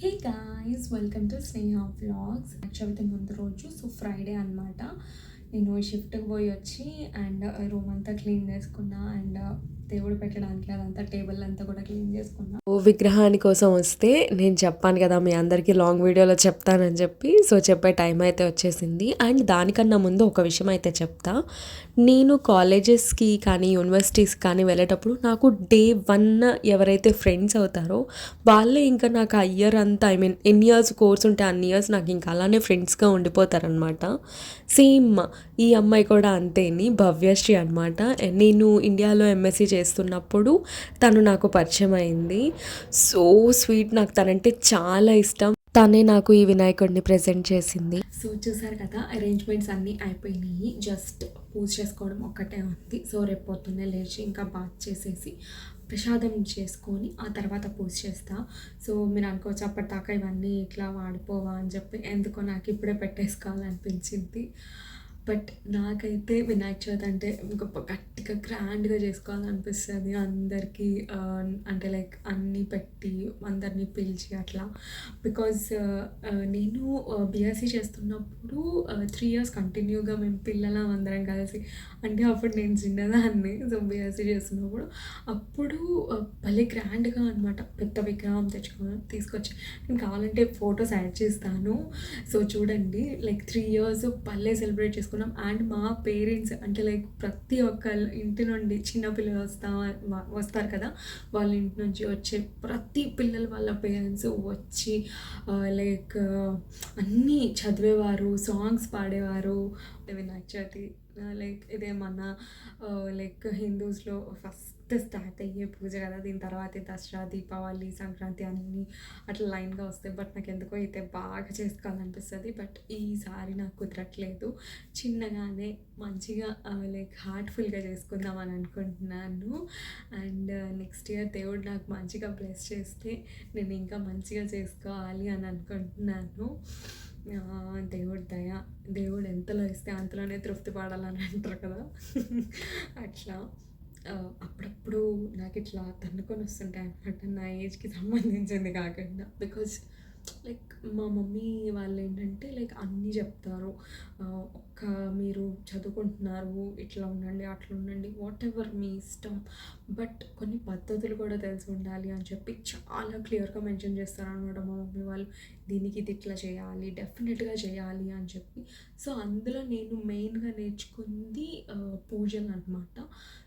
Hey guys, welcome to Sneha vlogs. యాక్చువల్గా ముందు రోజు ఫ్రైడే అనమాట. నేను షిఫ్ట్కి పోయి వచ్చి అండ్ రూమ్ అంతా క్లీన్ చేసుకున్నా అండ్ దేవుడు పెట్టడానికి అదంతా టేబుల్ అంతా కూడా క్లీన్ చేసుకున్నా. విగ్రహాని కోసం వస్తే నేను చెప్పాను కదా మీ అందరికీ లాంగ్ వీడియోలో చెప్తానని చెప్పి, సో చెప్పే టైం అయితే వచ్చేసింది. అండ్ దానికన్నా ముందు ఒక విషయం అయితే చెప్తా. నేను కాలేజెస్కి కానీ యూనివర్సిటీస్కి కానీ వెళ్ళేటప్పుడు నాకు డే 1 ఎవరైతే ఫ్రెండ్స్ అవుతారో వాళ్ళే ఇంకా నాకు ఆ ఇయర్ అంతా, ఐ మీన్ ఎన్ని ఇయర్స్ కోర్స్ ఉంటే అన్ని ఇయర్స్ నాకు ఇంకా అలానే ఫ్రెండ్స్గా ఉండిపోతారనమాట. సేమ్ ఈ అమ్మాయి కూడా అంతేని, భవ్యశ్రీ అనమాట. నేను ఇండియాలో ఎంఎస్సీ చేస్తున్నప్పుడు తను నాకు పరిచయం అయింది. సో స్వీట్, నాకు తనంటే చాలా ఇష్టం. తనే నాకు ఈ వినాయకుడిని ప్రజెంట్ చేసింది. సో చూసారు కదా, అరేంజ్మెంట్స్ అన్నీ అయిపోయినాయి. జస్ట్ పూజ చేసుకోవడం ఒక్కటే ఉంది. సో రేపు పొద్దున్నే లేచి ఇంకా బాత్ చేసేసి ప్రసాదం చేసుకొని ఆ తర్వాత పూజ చేస్తా. సో మీరు అనుకోవచ్చు అప్పటిదాకా ఇవన్నీ ఇట్లా వాడిపోవా అని చెప్పి, ఎందుకో నాకు ఇప్పుడే పెట్టేసుకోవాలనిపించింది. బట్ నాకైతే వినాయక చవితి అంటే గొప్ప గట్టిగా గ్రాండ్గా చేసుకోవాలనిపిస్తుంది. అందరికీ అంటే లైక్ అన్నీ పెట్టి అందరినీ పిలిచి అట్లా. బికాజ్ నేను బీఎస్సీ చేస్తున్నప్పుడు 3 ఇయర్స్ కంటిన్యూగా మేము పిల్లలం అందరం కలిసి, అంటే అప్పుడు నేను చిన్నదాన్ని. సో బీఎస్సీ చేస్తున్నప్పుడు అప్పుడు భలే గ్రాండ్గా అనమాట పెద్ద విగ్రహం తీసుకొచ్చి నేను కావాలంటే ఫొటోస్ యాడ్ చేస్తాను. సో చూడండి, లైక్ 3 ఇయర్స్ భలే సెలబ్రేట్ చేసుకున్నాం. అండ్ మా పేరెంట్స్ అంటే లైక్ ప్రతి ఒక్క ఇంటి నుండి చిన్నపిల్లలు వస్తారు కదా, వాళ్ళ ఇంటి నుంచి వచ్చే ప్రతి పిల్లలు వాళ్ళ పేరెంట్స్ వచ్చి లైక్ అన్నీ చదివేవారు, సాంగ్స్ పాడేవారు. వినాయక చవితి లైక్ ఇదేమన్నా లైక్ హిందూస్లో ఫస్ట్ స్టార్ట్ అయ్యే పూజ కదా. దీని తర్వాత దసరా, దీపావళి, సంక్రాంతి అన్నీ అట్లా లైన్గా వస్తాయి. బట్ నాకు ఎందుకో అయితే బాగా చేసుకోవాలనిపిస్తుంది. బట్ ఈసారి నాకు కుదరట్లేదు. చిన్నగానే మంచిగా లైక్ హార్ట్ఫుల్గా చేసుకుందామని అనుకుంటున్నాను. అండ్ నెక్స్ట్ ఇయర్ దేవుడు నాకు మంచిగా బ్లెస్ చేస్తే నేను ఇంకా మంచిగా చేసుకోవాలి అని అనుకుంటున్నాను. దేవుడి దయ, దేవుడు ఎంతలో ఇస్తే అంతలోనే తృప్తి పడాలని అంటారు కదా. అట్లా అప్పుడప్పుడు నాకు ఇట్లా తన్నుకొని వస్తుంటాయి అనమాట, నా ఏజ్కి సంబంధించింది కాకుండా. బికాజ్ లైక్ మా మమ్మీ వాళ్ళు ఏంటంటే లైక్ అన్నీ చెప్తారు. ఒక్క మీరు చదువుకుంటున్నారు, ఇట్లా ఉండండి, అట్లా ఉండండి, వాట్ ఎవర్ మీ ఇష్టం, బట్ కొన్ని పద్ధతులు కూడా తెలిసి ఉండాలి అని చెప్పి చాలా క్లియర్గా మెన్షన్ చేస్తారనమాట మా మమ్మీ వాళ్ళు. దీనికి ఇది ఇట్లా చేయాలి, డెఫినెట్గా చేయాలి అని చెప్పి. సో అందులో నేను మెయిన్గా నేర్చుకుంది పూజలు అనమాట.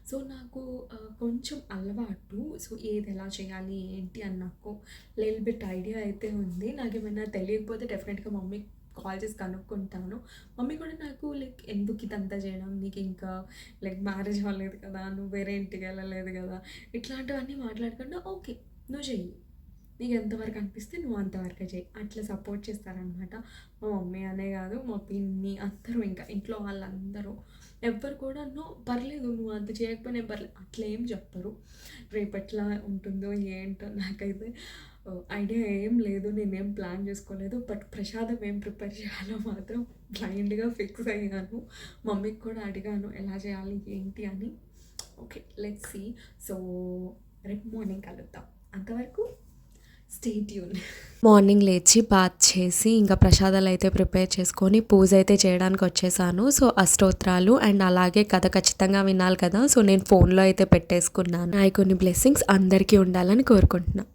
సో నాకు కొంచెం అలవాటు. సో ఏది ఎలా చేయాలి ఏంటి అని నాకు లిటిల్ బిట్ ఐడియా అయితే ఉంది. నాకేమైనా తెలియకపోతే డెఫినెట్గా మమ్మీ కాల్ చేసి కనుక్కుంటాను. మమ్మీ కూడా నాకు లైక్ ఎందుకు ఇదంతా చేయడం, నీకు ఇంకా లైక్ మ్యారేజ్ అవ్వలేదు కదా, నువ్వు వేరే ఇంటికి వెళ్ళలేదు కదా, ఇట్లాంటివన్నీ మాట్లాడకుండా ఓకే నువ్వు చెయ్యి, నీకు ఎంతవరకు అనిపిస్తే నువ్వు అంతవరకే చేయి, అట్లా సపోర్ట్ చేస్తారనమాట. మా మమ్మీ అనే కాదు, మా పిన్ని అందరూ, ఇంకా ఇంట్లో వాళ్ళందరూ ఎవ్వరు కూడా పర్లేదు నువ్వు అంత చేయకపోయినా పర్లేదు అట్లా ఏం చెప్పరు. రేపు ఎట్లా ఉంటుందో ఏంటో నాకైతే ఐడియా ఏం లేదు, నేనేం ప్లాన్ చేసుకోలేదు. బట్ ప్రసాదం ఏం ప్రిపేర్ చేయాలో మాత్రం బ్లైండ్గా ఫిక్స్ అయ్యాను. మమ్మీకి కూడా అడిగాను ఎలా చేయాలి ఏంటి అని. Okay let's see. సో రేపు మార్నింగ్ కలుద్దాం. అంతవరకు స్టే ట్యూన్. మార్నింగ్ లేచి బాత్ చేసి ఇంకా ప్రసాదాలు అయితే ప్రిపేర్ చేసుకొని పూజ అయితే చేయడానికి వచ్చేసాను. సో అష్టోత్రాలు అండ్ అలాగే కథ ఖచ్చితంగా వినాలి కదా, సో నేను ఫోన్లో అయితే పెట్టేసుకున్నాను. నాకు కొన్ని బ్లెస్సింగ్స్ అందరికీ ఉండాలని కోరుకుంటున్నాను.